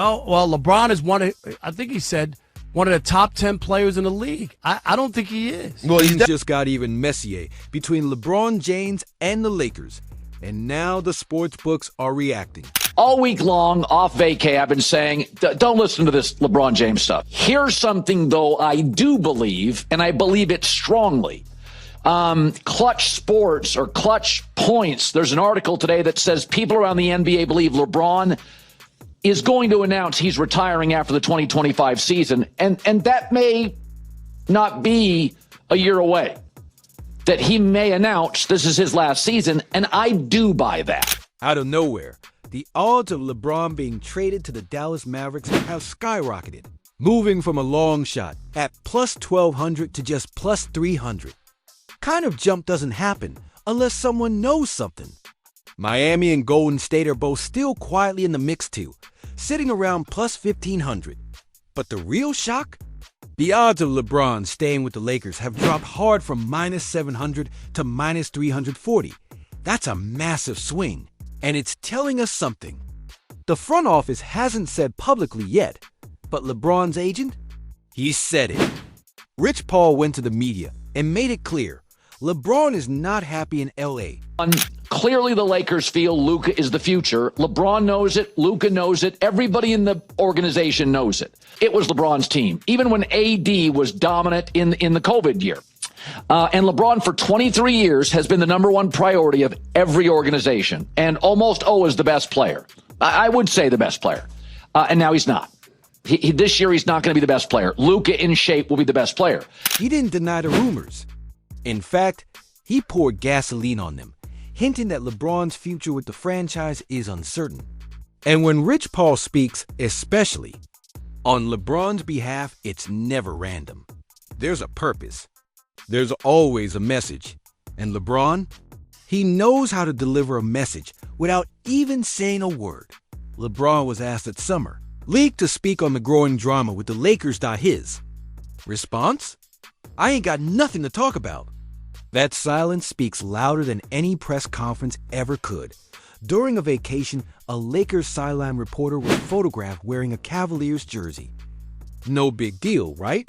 Oh, well, LeBron is I think he said, one of the top 10 players in the league. I don't think he is. Well, he's just got even messier between LeBron James and the Lakers. And now the sports books are reacting. All week long, off vacay, I've been saying, don't listen to this LeBron James stuff. Here's something, though, I do believe, and I believe it strongly. Clutch Sports or Clutch Points, there's an article today that says people around the NBA believe LeBron is going to announce he's retiring after the 2025 season, and that may not be a year away, that he may announce this is his last season, and I do buy that. Out of nowhere, the odds of LeBron being traded to the Dallas Mavericks have skyrocketed, moving from a long shot at plus 1,200 to just plus 300. Kind of jump doesn't happen unless someone knows something. Miami and Golden State are both still quietly in the mix too, sitting around plus 1,500. But the real shock? The odds of LeBron staying with the Lakers have dropped hard from minus 700 to minus 340. That's a massive swing, and it's telling us something. The front office hasn't said publicly yet, but LeBron's agent? He said it. Rich Paul went to the media and made it clear LeBron is not happy in L.A. Clearly, the Lakers feel Luka is the future. LeBron knows it. Luka knows it. Everybody in the organization knows it. It was LeBron's team, even when AD was dominant in the COVID year. And LeBron, for 23 years, has been the number one priority of every organization and almost always the best player. I would say the best player. And now he's not. This year, he's not going to be the best player. Luka, in shape, will be the best player. He didn't deny the rumors. In fact, he poured gasoline on them, hinting that LeBron's future with the franchise is uncertain. And when Rich Paul speaks, especially, on LeBron's behalf, it's never random. There's a purpose. There's always a message. And LeBron, he knows how to deliver a message without even saying a word. LeBron was asked at Summer League to speak on the growing drama with the Lakers. His response? I ain't got nothing to talk about. That silence speaks louder than any press conference ever could. During a vacation, a Lakers sideline reporter was photographed wearing a Cavaliers jersey. No big deal, right?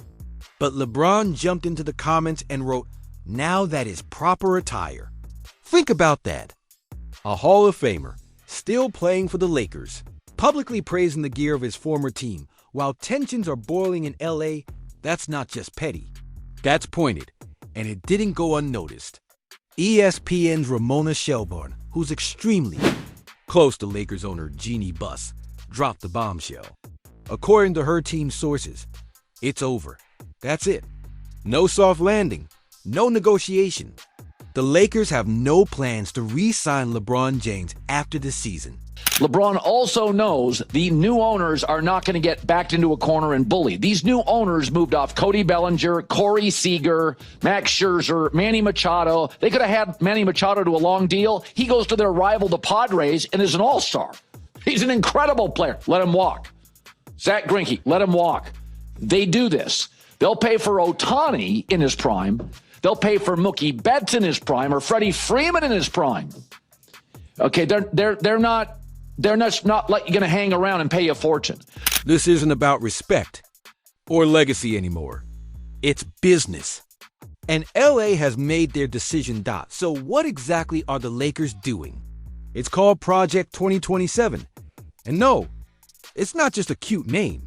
But LeBron jumped into the comments and wrote, "Now that is proper attire." Think about that. A Hall of Famer, still playing for the Lakers, publicly praising the gear of his former team, while tensions are boiling in LA. That's not just petty. That's pointed, and it didn't go unnoticed. ESPN's Ramona Shelburne, who's extremely close to Lakers owner Jeanie Buss, dropped the bombshell. According to her team's sources, it's over. That's it. No soft landing, no negotiation. The Lakers have no plans to re-sign LeBron James after the season. LeBron also knows the new owners are not going to get backed into a corner and bullied. These new owners moved off Cody Bellinger, Corey Seager, Max Scherzer, Manny Machado. They could have had Manny Machado to a long deal. He goes to their rival, the Padres, and is an all-star. He's an incredible player. Let him walk. Zach Greinke, let him walk. They do this. They'll pay for Ohtani in his prime. They'll pay for Mookie Betts in his prime or Freddie Freeman in his prime. Okay, they're not like you're going to hang around and pay you a fortune. This isn't about respect or legacy anymore. It's business. And LA has made their decision. So what exactly are the Lakers doing? It's called Project 2027. And no, it's not just a cute name.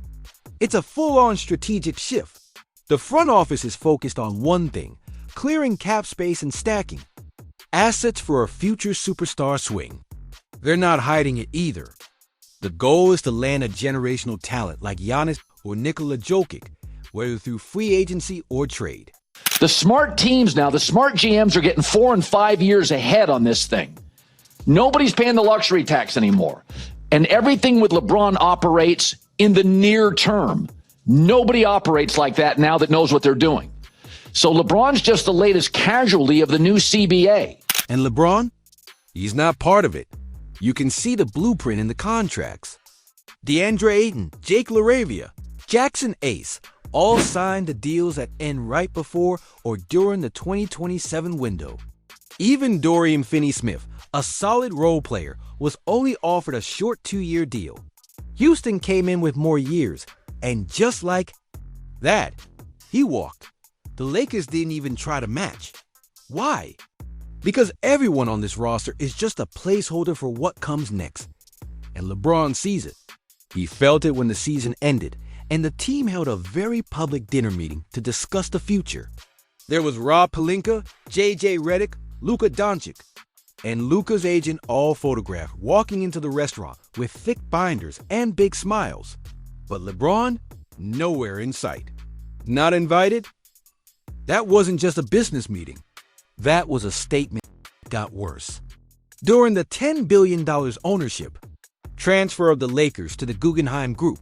It's a full-on strategic shift. The front office is focused on one thing: clearing cap space and stacking assets for a future superstar swing. They're not hiding it either. The goal is to land a generational talent like Giannis or Nikola Jokic, whether through free agency or trade. The smart teams now, the smart GMs are getting 4 and 5 years ahead on this thing. Nobody's paying the luxury tax anymore. And everything with LeBron operates in the near term. Nobody operates like that now that knows what they're doing. So LeBron's just the latest casualty of the new CBA. And LeBron? He's not part of it. You can see the blueprint in the contracts. DeAndre Ayton, Jake LaRavia, Jackson Ace all signed the deals that end right before or during the 2027 window. Even Dorian Finney-Smith, a solid role player, was only offered a short 2-year deal. Houston came in with more years, and just like that, he walked. The Lakers didn't even try to match. Why? Because everyone on this roster is just a placeholder for what comes next. And LeBron sees it. He felt it when the season ended, and the team held a very public dinner meeting to discuss the future. There was Rob Pelinka, J.J. Redick, Luka Dončić, and Luka's agent all photographed walking into the restaurant with thick binders and big smiles. But LeBron, nowhere in sight. Not invited? That wasn't just a business meeting. That was a statement that got worse. During the $10 billion ownership transfer of the Lakers to the Guggenheim Group,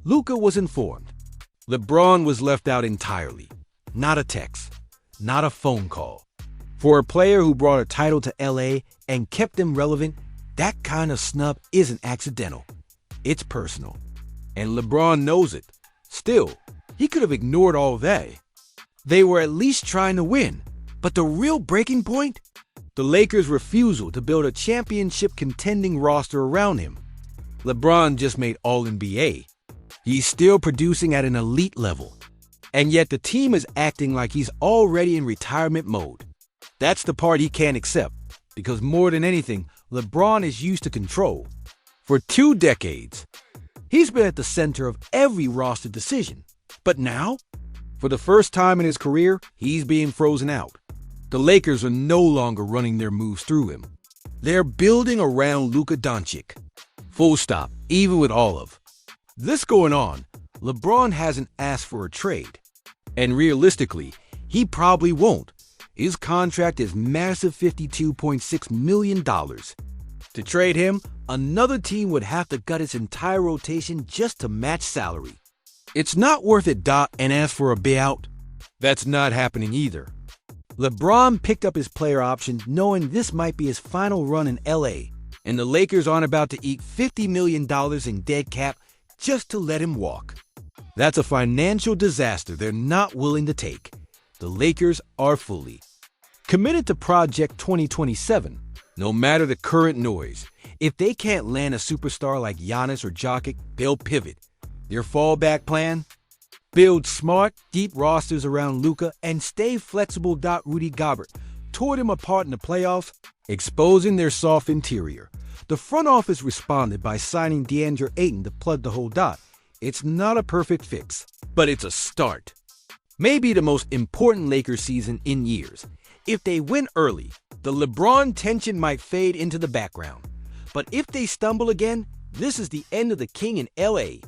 Luka was informed. LeBron was left out entirely. Not a text, not a phone call. For a player who brought a title to LA and kept them relevant, that kind of snub isn't accidental. It's personal. And LeBron knows it. Still, he could have ignored all that. They were at least trying to win. But the real breaking point? The Lakers' refusal to build a championship contending roster around him. LeBron just made All-NBA. He's still producing at an elite level. And yet the team is acting like he's already in retirement mode. That's the part he can't accept, because more than anything, LeBron is used to control. For 2 decades, he's been at the center of every roster decision. But now, for the first time in his career, he's being frozen out. The Lakers are no longer running their moves through him. They're building around Luka Dončić. Full stop, even with all of this going on, LeBron hasn't asked for a trade. And realistically, he probably won't. His contract is massive $52.6 million. To trade him, another team would have to gut its entire rotation just to match salary. It's not worth it, and ask for a buyout. That's not happening either. LeBron picked up his player option knowing this might be his final run in LA, and the Lakers aren't about to eat $50 million in dead cap just to let him walk. That's a financial disaster they're not willing to take. The Lakers are fully committed to Project 2027, no matter the current noise. If they can't land a superstar like Giannis or Jokic, they'll pivot. Their fallback plan? Build smart, deep rosters around Luka and stay flexible. Rudy Gobert tore them apart in the playoffs, exposing their soft interior. The front office responded by signing DeAndre Ayton to plug the hole. It's not a perfect fix, but it's a start. Maybe the most important Lakers season in years. If they win early, the LeBron tension might fade into the background. But if they stumble again, this is the end of the King in LA.